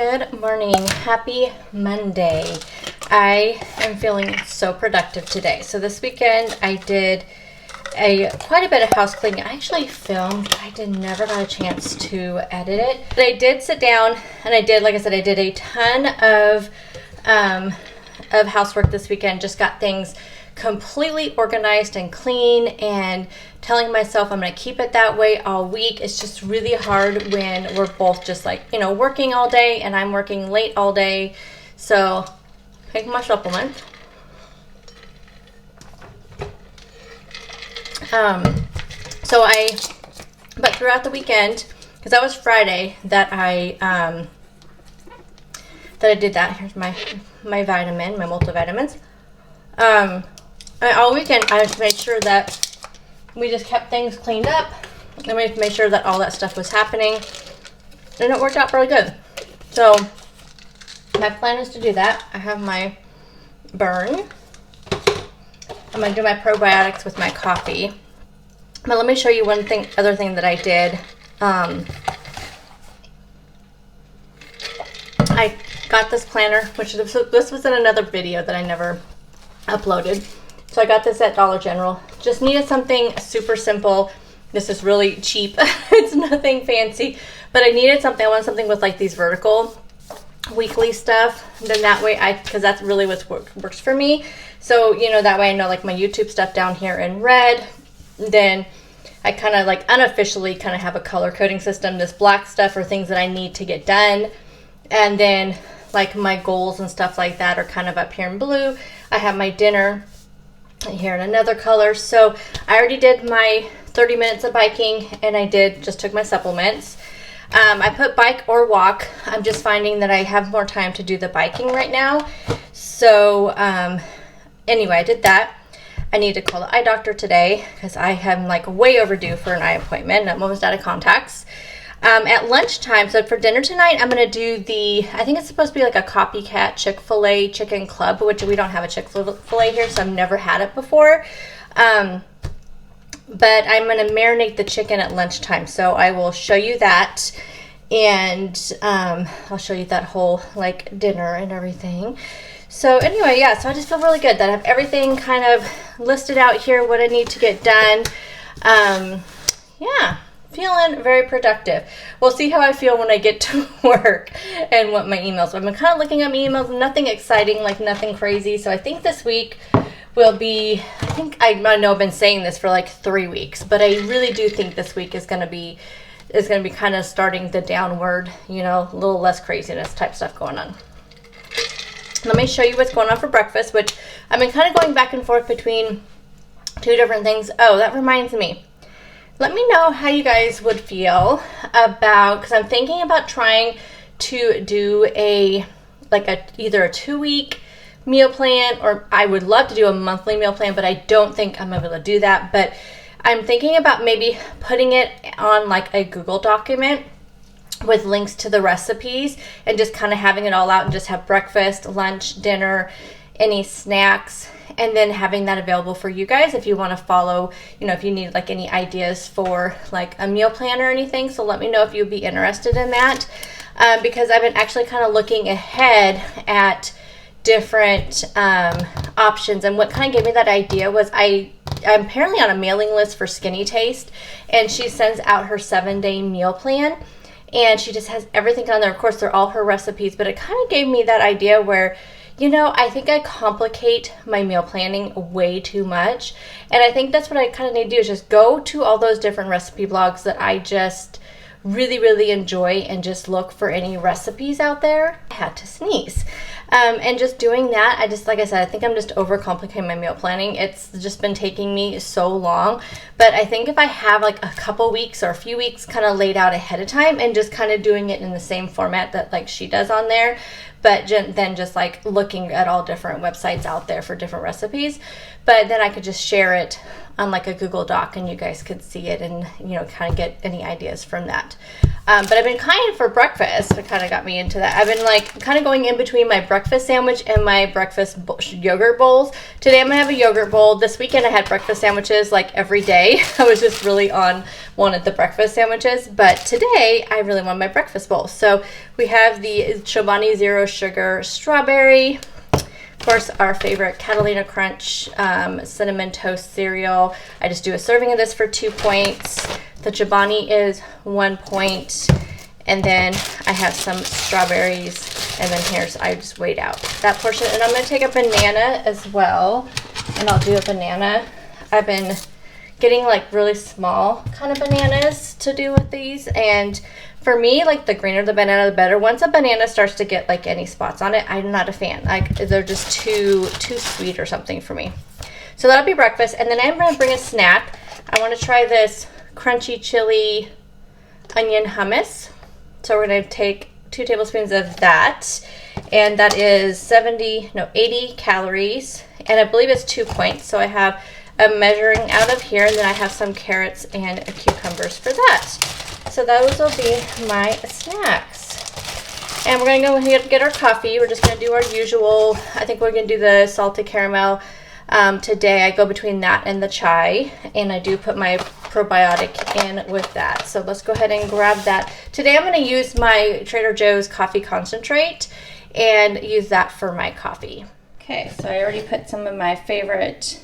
Good morning. Happy Monday. I am feeling so productive today. So this weekend I did quite a bit of house cleaning. I actually filmed. I never got a chance to edit it. But I did sit down and I did, like I said, I did a ton of housework this weekend. Just got things completely organized and clean and telling myself I'm going to keep it that way all week. It's just really hard when we're both just like, working all day and I'm working late all day. So take my supplement. But throughout the weekend, because that was Friday that I did that. Here's my vitamin, my multivitamins. All weekend I just made sure that we just kept things cleaned up and we made sure that all that stuff was happening, and it worked out really good. So my plan is to do that. I have my burn. I'm going to do my probiotics with my coffee. But let me show you other thing that I did. I got this planner, which this was in another video that I never uploaded. So I got this at Dollar General. Just needed something super simple. This is really cheap. It's nothing fancy, but I needed something. I wanted something with like these vertical weekly stuff. Then that way because that's really what works for me. So, that way I know like my YouTube stuff down here in red. Then I kind of like unofficially kind of have a color coding system. This black stuff are things that I need to get done. And then like my goals and stuff like that are kind of up here in blue. I have my dinner here in another color. So I already did my 30 minutes of biking and I just took my supplements. I put bike or walk. I'm just finding that I have more time to do the biking right now. So anyway, I did that. I need to call the eye doctor today because I am like way overdue for an eye appointment. I'm almost out of contacts. At lunchtime, so for dinner tonight, I'm going to do I think it's supposed to be like a Copycat Chick-Fil-A chicken club, which we don't have a Chick-fil-A here, so I've never had it before. But I'm going to marinate the chicken at lunchtime, so I will show you that, and I'll show you that whole like dinner and everything. So anyway, yeah, so I just feel really good that I have everything kind of listed out here, what I need to get done. Yeah. Feeling very productive. We'll see how I feel when I get to work and what my emails. I've been kind of looking at my emails, nothing exciting, like nothing crazy. So I think this week will be, I know I've been saying this for like 3 weeks, but I really do think this week is going to be kind of starting the downward, a little less craziness type stuff going on. Let me show you what's going on for breakfast, which I've been kind of going back and forth between two different things. Oh, that reminds me. Let me know how you guys would feel about, because I'm thinking about trying to do either a 2-week meal plan, or I would love to do a monthly meal plan, but I don't think I'm able to do that. But I'm thinking about maybe putting it on like a Google document with links to the recipes and just kind of having it all out and just have breakfast, lunch, dinner, any snacks, and then having that available for you guys if you want to follow, if you need like any ideas for like a meal plan or anything. So let me know if you'd be interested in that, because I've been actually kind of looking ahead at different options. And what kind of gave me that idea was I'm apparently on a mailing list for Skinny Taste, and she sends out her 7-day meal plan. And she just has everything on there. Of course, they're all her recipes, but it kind of gave me that idea where, I think I complicate my meal planning way too much. And I think that's what I kind of need to do, is just go to all those different recipe blogs that I just really, really enjoy and just look for any recipes out there. I had to sneeze. And just doing that, like I said, I think I'm just overcomplicating my meal planning. It's just been taking me so long. But I think if I have like a couple weeks or a few weeks kind of laid out ahead of time and just kind of doing it in the same format that like she does on there, but then just like looking at all different websites out there for different recipes, but then I could just share it on like a Google Doc and you guys could see it and kind of get any ideas from that. But I've been kind for breakfast. It kind of got me into that. I've been like kind of going in between my breakfast sandwich and my breakfast yogurt bowls. Today I'm gonna have a yogurt bowl. This weekend I had breakfast sandwiches like every day. I was just really wanted the breakfast sandwiches, but today I really want my breakfast bowl. So we have the Chobani Zero Sugar Strawberry. Of course, our favorite Catalina Crunch Cinnamon Toast Cereal. I just do a serving of this for 2 points. The Chobani is 1 point. And then I have some strawberries. And then I just weighed out that portion. And I'm going to take a banana as well. And I'll do a banana. I've been getting like really small kind of bananas to do with these. And for me, like the greener the banana, the better. Once a banana starts to get like any spots on it, I'm not a fan. Like they're just too sweet or something for me. So that'll be breakfast. And then I'm going to bring a snack. I want to try this crunchy chili onion hummus. So we're going to take 2 tablespoons of that. And that is 80 calories. And I believe it's 2 points. So I have a measuring out of here. And then I have some carrots and cucumbers for that. So those will be my snacks. And we're going to go ahead and get our coffee. We're just going to do our usual. I think we're going to do the salted caramel. Today I go between that and the chai. And I do put my probiotic in with that. So let's go ahead and grab that. Today I'm going to use my Trader Joe's coffee concentrate and use that for my coffee. Okay, so I already put some of my favorite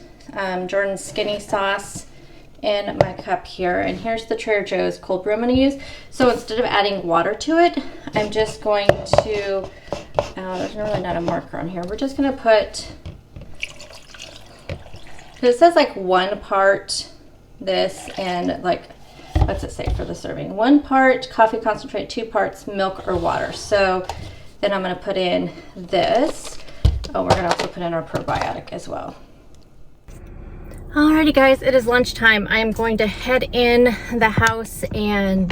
Jordan Skinny sauce in my cup here, and here's the Trader Joe's cold brew I'm going to use. So instead of adding water to it, I'm just going to, there's really not a marker on here, we're just going to put, because it says like 1 part this and like, what's it say for the serving? 1 part coffee concentrate, 2 parts milk or water. So then I'm going to put in this. Oh, we're going to also put in our probiotic as well. Alrighty guys, it is lunchtime. I am going to head in the house and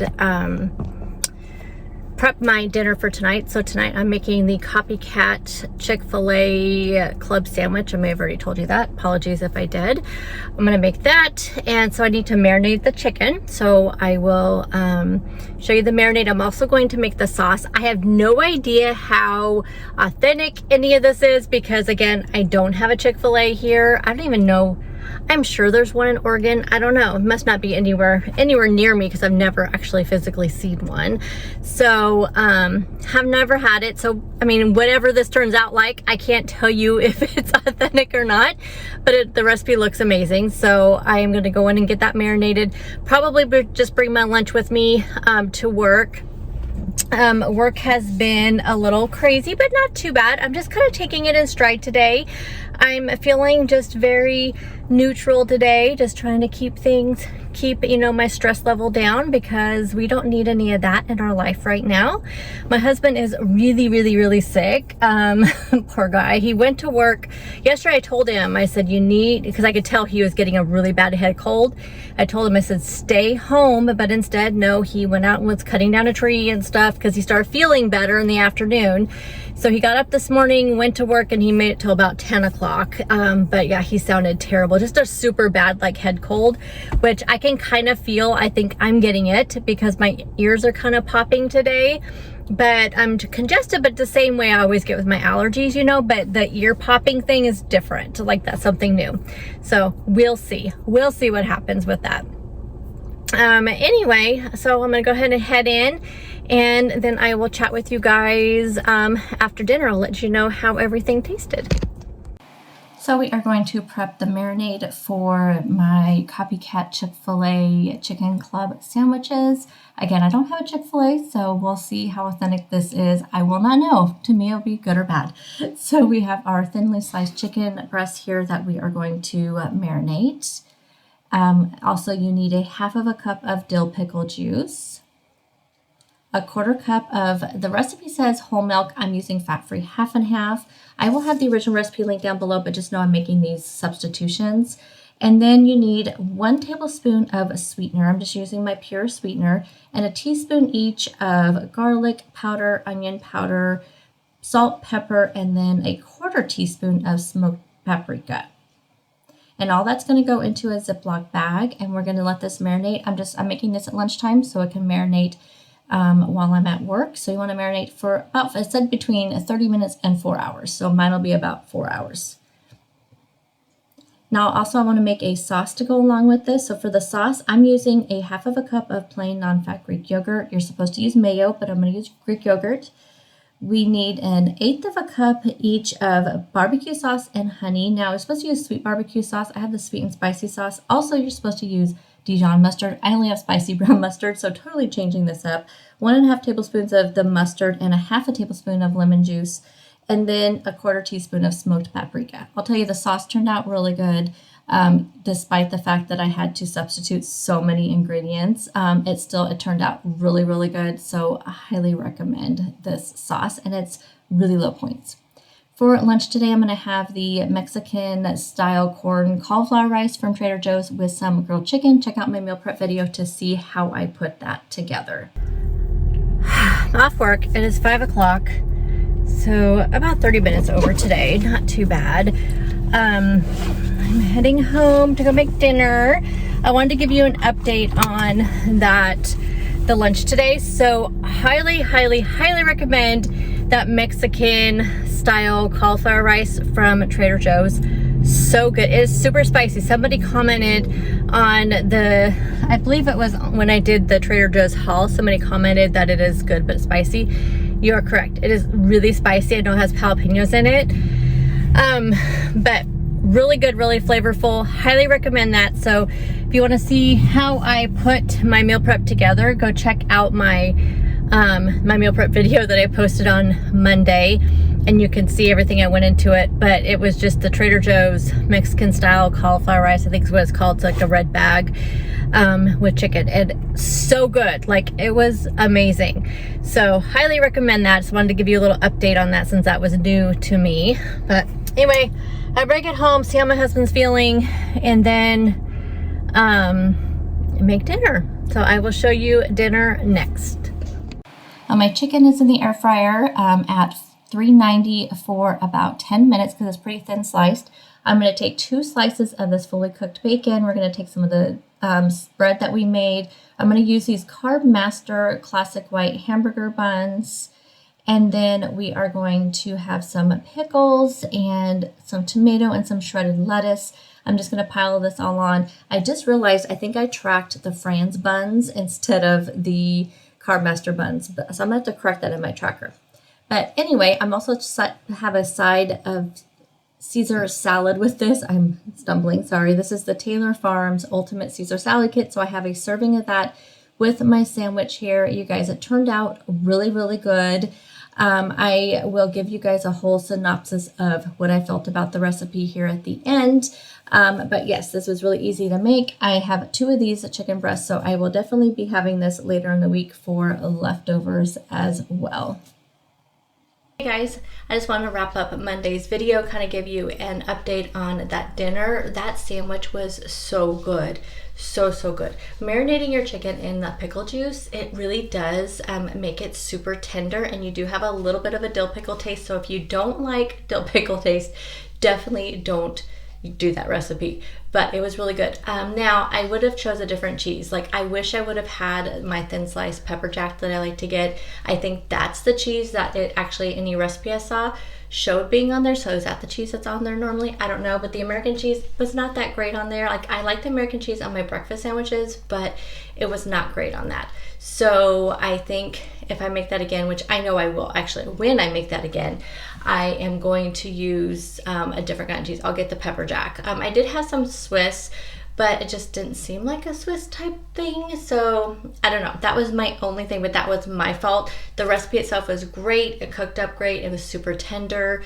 prep my dinner for tonight. So tonight I'm making the Copycat Chick-Fil-A club sandwich. I may have already told you that. Apologies if I did. I'm gonna make that, and so I need to marinate the chicken. So I will show you the marinade. I'm also going to make the sauce. I have no idea how authentic any of this is because again, I don't have a Chick-fil-A here. I don't even know. I'm sure there's one in Oregon. I don't know. It must not be anywhere near me because I've never actually physically seen one. So, have never had it. So, I mean, whatever this turns out like, I can't tell you if it's authentic or not, but the recipe looks amazing. So I am going to go in and get that marinated. Probably just bring my lunch with me to work. Work has been a little crazy, but not too bad. I'm just kind of taking it in stride today. I'm feeling just very neutral today, just trying to keep my stress level down because we don't need any of that in our life right now. My husband is really sick. Poor guy. He went to work yesterday. I told him, I said, because I could tell he was getting a really bad head cold. I told him, I said, stay home, but instead, no, he went out and was cutting down a tree and stuff because he started feeling better in the afternoon. So he got up this morning, went to work, and he made it till about 10 o'clock. But yeah, he sounded terrible. Just a super bad like head cold, which I can kind of feel. I think I'm getting it because my ears are kind of popping today. But I'm congested, but the same way I always get with my allergies, but the ear popping thing is different. Like that's something new. So we'll see. We'll see what happens with that. Anyway, so I'm gonna go ahead and head in, and then I will chat with you guys after dinner. I'll let you know how everything tasted. So we are going to prep the marinade for my Copycat Chick-fil-A Chicken Club sandwiches. Again, I don't have a Chick-fil-A, so we'll see how authentic this is. I will not know. To me, it'll be good or bad. So we have our thinly sliced chicken breast here that we are going to marinate. Also, you need a 1/2 cup of dill pickle juice, a 1/4 cup of, the recipe says whole milk. I'm using fat-free 1/2 and 1/2. I will have the original recipe linked down below, but just know I'm making these substitutions. And then you need 1 tablespoon of sweetener. I'm just using my pure sweetener, and a teaspoon each of garlic powder, onion powder, salt, pepper, and then a 1/4 teaspoon of smoked paprika. And all that's going to go into a Ziploc bag, and we're going to let this marinate. I'm making this at lunchtime so it can marinate while I'm at work. So you want to marinate for about, it said between 30 minutes and 4 hours. So mine will be about 4 hours. Now also I want to make a sauce to go along with this. So for the sauce, I'm using a 1/2 cup of plain non-fat Greek yogurt. You're supposed to use mayo, but I'm going to use Greek yogurt. We need 1/8 cup each of barbecue sauce and honey. Now we're supposed to use sweet barbecue sauce. I have the sweet and spicy sauce. Also, you're supposed to use Dijon mustard. I only have spicy brown mustard, so totally changing this up. 1.5 tablespoons of the mustard and 1/2 tablespoon of lemon juice, and then 1/4 teaspoon of smoked paprika. I'll tell you, the sauce turned out really good. Despite the fact that I had to substitute so many ingredients, it turned out really, really good. So I highly recommend this sauce, and it's really low points. For lunch today, I'm going to have the Mexican style corn cauliflower rice from Trader Joe's with some grilled chicken. Check out my meal prep video to see how I put that together. I'm off work. It is 5 o'clock. So about 30 minutes over today, not too bad. I'm heading home to go make dinner. I wanted to give you an update on the lunch today. So highly, highly, highly recommend that Mexican style cauliflower rice from Trader Joe's. So good. It is super spicy. Somebody commented on I believe it was when I did the Trader Joe's haul, somebody commented that it is good but spicy. You are correct. It is really spicy. I know it has jalapenos in it. But really good, really flavorful. Highly recommend that. So if you want to see how I put my meal prep together, go check out my meal prep video that I posted on Monday, and you can see everything I went into it. But it was just the Trader Joe's Mexican style cauliflower rice, I think is what it's called. It's like a red bag with chicken, and so good. Like, it was amazing. So highly recommend that. Just wanted to give you a little update on that since that was new to me. But anyway, I better get home, see how my husband's feeling, and then make dinner. So I will show you dinner next. My chicken is in the air fryer at 390 for about 10 minutes because it's pretty thin sliced. I'm going to take 2 slices of this fully cooked bacon. We're going to take some of the bread that we made. I'm going to use these Carb Master classic white hamburger buns. And then we are going to have some pickles and some tomato and some shredded lettuce. I'm just going to pile this all on. I just realized I think I tracked the Franz buns instead of the Carb Master buns. So I'm going to have to correct that in my tracker. But anyway, I'm also have a side of Caesar salad with this. I'm stumbling, sorry. This is the Taylor Farms Ultimate Caesar Salad Kit. So I have a serving of that with my sandwich here. You guys, it turned out really, really good. I will give you guys a whole synopsis of what I felt about the recipe here at the end. But yes, this was really easy to make. I have 2 of these chicken breasts, so I will definitely be having this later in the week for leftovers as well. Hey guys, I just wanted to wrap up Monday's video, kind of give you an update on that dinner. That sandwich was so good. So good. Marinating your chicken in that pickle juice, it really does make it super tender, and you do have a little bit of a dill pickle taste. So if you don't like dill pickle taste, definitely don't do that recipe. But it was really good. Now I would have chose a different cheese. Like, I wish I would have had my thin sliced pepper jack that I like to get. I think that's the cheese that it actually, any recipe I saw, showed being on there. So is that the cheese that's on there normally? I don't know, but the American cheese was not that great on there. Like, I like the American cheese on my breakfast sandwiches, but it was not great on that. So I think if I make that again, which I know I will actually, when I make that again, I am going to use a different kind of cheese. I'll get the pepper jack. I did have some Swiss, but it just didn't seem like a Swiss type thing. So I don't know. That was my only thing, but that was my fault. The recipe itself was great. It cooked up great. It was super tender.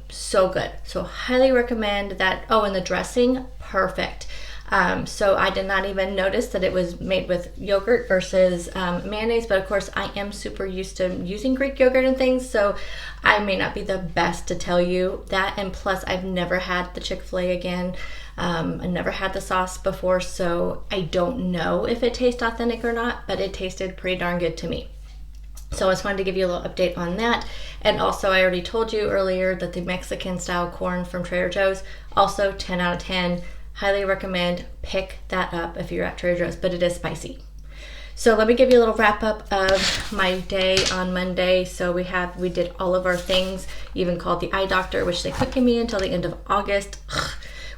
So good. So highly recommend that. Oh, and the dressing, perfect. So I did not even notice that it was made with yogurt versus mayonnaise, but of course I am super used to using Greek yogurt and things, so I may not be the best to tell you that. And plus, I've never had the Chick-fil-A again. I never had the sauce before, so I don't know if it tastes authentic or not, but it tasted pretty darn good to me. So I just wanted to give you a little update on that. And also, I already told you earlier that the Mexican style corn from Trader Joe's, also 10 out of 10. Highly recommend, pick that up if you're at Trader Joe's, but it is spicy. So let me give you a little wrap up of my day on Monday. So we did all of our things, even called the eye doctor, which they couldn't get me until the end of August,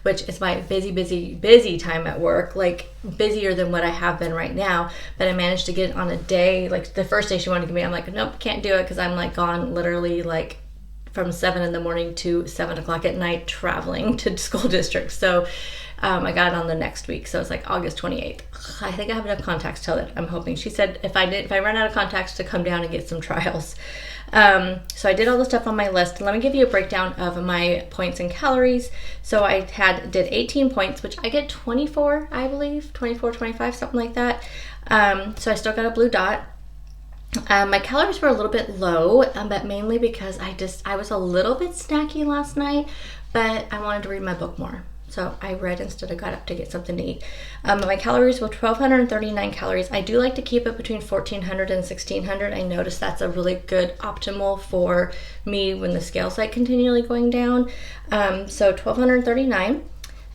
which is my busy time at work, like busier than what I have been right now. But I managed to get it on a day, like the first day she wanted to give me, I'm like, nope, can't do it, because I'm like gone literally like from 7 in the morning to 7 o'clock at night traveling to school districts. So I got it on the next week. So it's like August 28th. I think I have enough contacts till then, I'm hoping. She said if I run out of contacts, to come down and get some trials. So I did all the stuff on my list. Let me give you a breakdown of my points and calories. So I did 18 points, which I get 24, I believe, 24, 25, something like that. So I still got a blue dot. My calories were a little bit low, but mainly because I was a little bit snacky last night, but I wanted to read my book more. So I read instead of got up to get something to eat. My calories were 1,239 calories. I do like to keep it between 1,400 and 1,600. I noticed that's a really good optimal for me when the scale's like continually going down. So 1,239,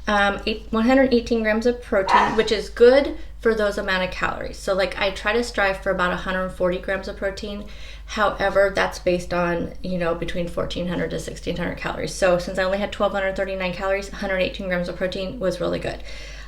118 grams of protein, which is good for those amount of calories. So like I try to strive for about 140 grams of protein. However, that's based on, between 1,400 to 1,600 calories. So since I only had 1,239 calories, 118 grams of protein was really good.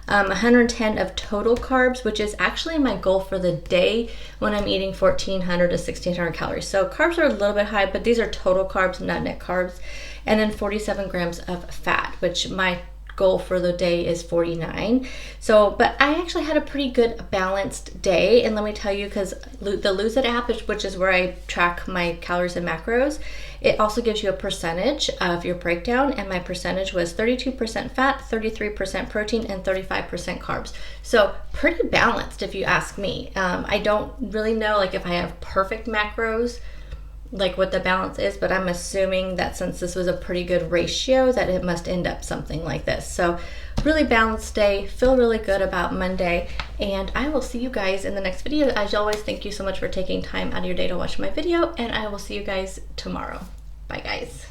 110 of total carbs, which is actually my goal for the day when I'm eating 1,400 to 1,600 calories. So carbs are a little bit high, but these are total carbs, not net carbs. And then 47 grams of fat, which my goal for the day is 49. So, but I actually had a pretty good balanced day, and let me tell you, because the Lose It app, which is where I track my calories and macros, it also gives you a percentage of your breakdown, and my percentage was 32% fat, 33% protein, and 35% carbs. So pretty balanced if you ask me. I don't really know like if I have perfect macros, like what the balance is, but I'm assuming that since this was a pretty good ratio, that it must end up something like this. So really balanced day, feel really good about Monday, and I will see you guys in the next video. As always, thank you so much for taking time out of your day to watch my video, and I will see you guys tomorrow. Bye guys.